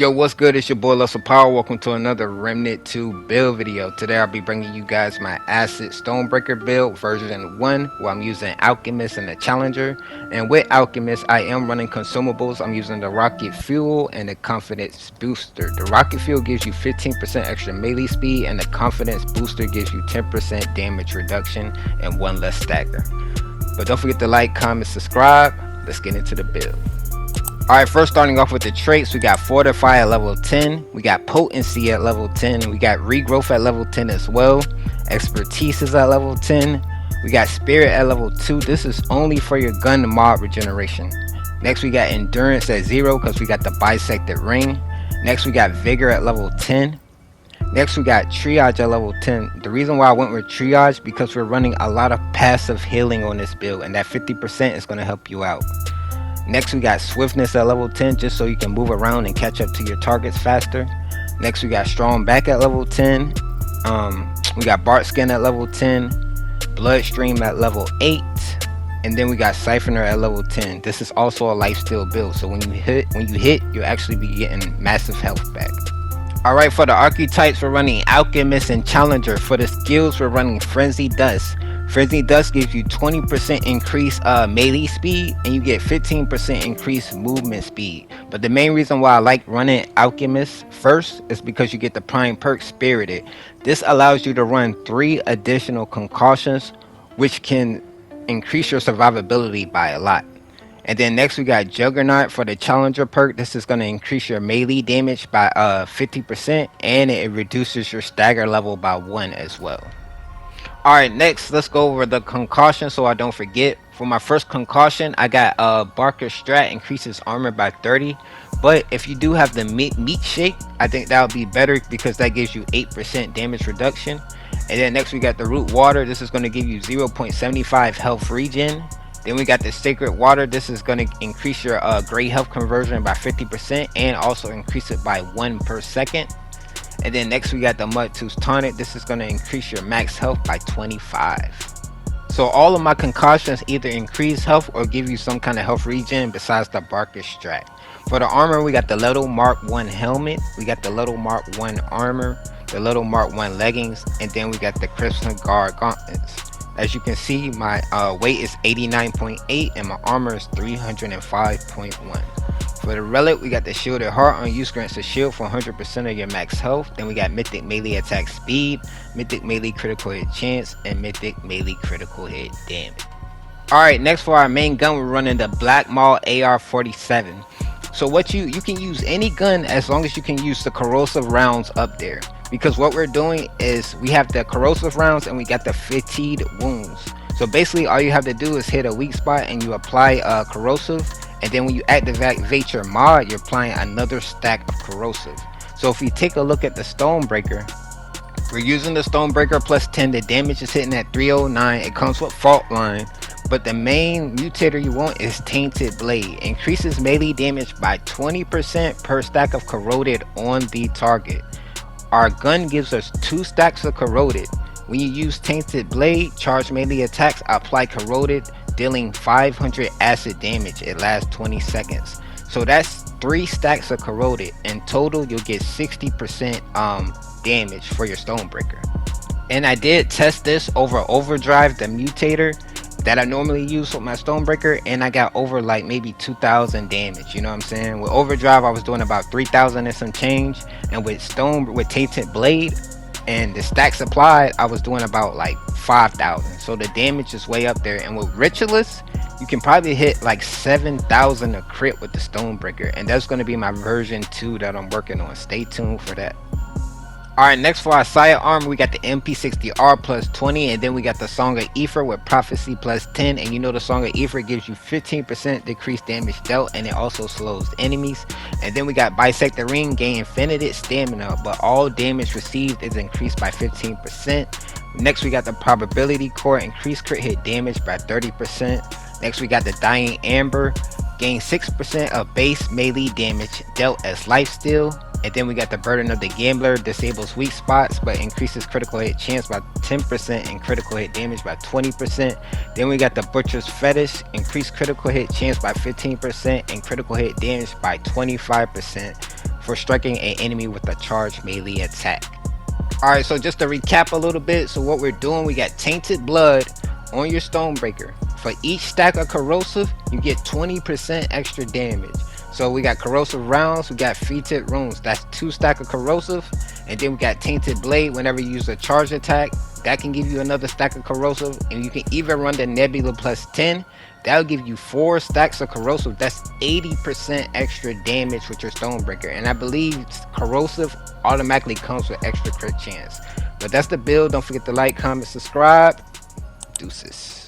Yo, what's good? It's your boy Lussell Power. Welcome to another Remnant 2 build video. Today I'll be bringing you guys my Acid Stonebreaker build version 1 where I'm using Alchemist and the Challenger. And with Alchemist, I am running consumables. I'm using the Rocket Fuel and the Confidence Booster. The Rocket Fuel gives you 15% extra melee speed and the Confidence Booster gives you 10% damage reduction and 1 less stagger. But don't forget to like, comment, subscribe. Let's get into the build. Alright, first starting off with the traits, we got Fortify at level 10, we got Potency at level 10, we got Regrowth at level 10 as well, Expertise is at level 10, we got Spirit at level 2, this is only for your gun mod regeneration. Next we got Endurance at 0 because we got the Bisected Ring. Next we got Vigor at level 10. Next we got Triage at level 10. The reason why I went with Triage because we're running a lot of passive healing on this build and that 50% is going to help you out. Next we got Swiftness at level 10 just so you can move around and catch up to your targets faster. Next we got Strong Back at level 10. We got Bart Skin at level 10. Bloodstream at level 8. And then we got Siphoner at level 10. This is also a lifesteal build, so when you hit, you'll actually be getting massive health back. Alright, for the archetypes we're running Alchemist and Challenger. For the skills we're running Frenzy Dust. Frenzy Dust gives you 20% increase melee speed and you get 15% increased movement speed. But the main reason why I like running Alchemist first is because you get the prime perk Spirited. This allows you to run 3 additional concussions which can increase your survivability by a lot. And then next we got Juggernaut for the Challenger perk. This is going to increase your melee damage by 50% and it reduces your stagger level by 1 as well. Alright, next let's go over the concussion so I don't forget. For my first concussion I got Barker Strat, increases armor by 30. But if you do have the meat shake, I think that would be better because that gives you 8% damage reduction. And then next we got the Root Water. This is going to give you 0.75 health regen. Then we got the Sacred Water. This is going to increase your gray health conversion by 50% and also increase it by 1 per second. And then next we got the Mudtooth Tonic. This is going to increase your max health by 25. So all of my concussions either increase health or give you some kind of health regen besides the Barker Strat. For the armor we got the Little Mark 1 helmet, we got the Little Mark 1 armor, the Little Mark 1 leggings, and then we got the Crimson Guard gauntlets. As you can see, my weight is 89.8 and my armor is 305.1. For the relic, we got the Shielded Heart. On use grants a shield for 100% of your max health. Then we got Mythic Melee Attack Speed, Mythic Melee Critical Hit Chance, and Mythic Melee Critical Hit Damage. Alright, next for our main gun, we're running the Black Maul AR-47. So what you can use any gun as long as you can use the corrosive rounds up there. Because what we're doing is we have the corrosive rounds and we got the fatigued wounds. So basically all you have to do is hit a weak spot and you apply corrosive. And then when you activate your mod, you're applying another stack of corrosive. So if you take a look at the Stonebreaker, we're using the Stonebreaker plus 10. The damage is hitting at 309. It comes with Fault Line. But the main mutator you want is Tainted Blade. Increases melee damage by 20% per stack of Corroded on the target. Our gun gives us 2 stacks of Corroded. When you use Tainted Blade, charge melee attacks, apply Corroded, dealing 500 acid damage. It lasts 20 seconds. So that's 3 stacks of Corroded. In total, you'll get 60% damage for your Stonebreaker. And I did test this over Overdrive, the mutator that I normally use with my Stonebreaker, and I got over like maybe 2,000 damage. You know what I'm saying? With Overdrive, I was doing about 3,000 and some change, and with Tainted Blade and the stacks applied, I was doing about like 5,000. So the damage is way up there. And with Ritualist, you can probably hit like 7,000 a crit with the Stonebreaker, and that's going to be my version 2 that I'm working on. Stay tuned for that. Alright, next for our sidearm, we got the MP60R plus 20, and then we got the Song of Aether with Prophecy plus 10. And you know the Song of Aether gives you 15% decreased damage dealt, and it also slows enemies. And then we got Bisected Ring, gain infinite stamina, but all damage received is increased by 15%. Next we got the Probability Core, increased crit hit damage by 30%. Next we got the Dying Amber, gain 6% of base melee damage dealt as lifesteal. And then we got the Burden of the Gambler, disables weak spots but increases critical hit chance by 10% and critical hit damage by 20%. Then we got the Butcher's Fetish, increased critical hit chance by 15% and critical hit damage by 25%. for striking an enemy with a charged melee attack. Alright, so just to recap a little bit, so what we're doing, we got tainted blood on your Stonebreaker. For each stack of corrosive, you get 20% extra damage. So we got corrosive rounds, we got featured runes. That's 2 stack of corrosive, and then we got tainted blade. Whenever you use a charge attack, that can give you another stack of corrosive, and you can even run the nebula plus 10. That'll give you 4 stacks of corrosive. That's 80% extra damage with your Stonebreaker, and I believe corrosive automatically comes with extra crit chance. But that's the build. Don't forget to like, comment, subscribe. Deuces.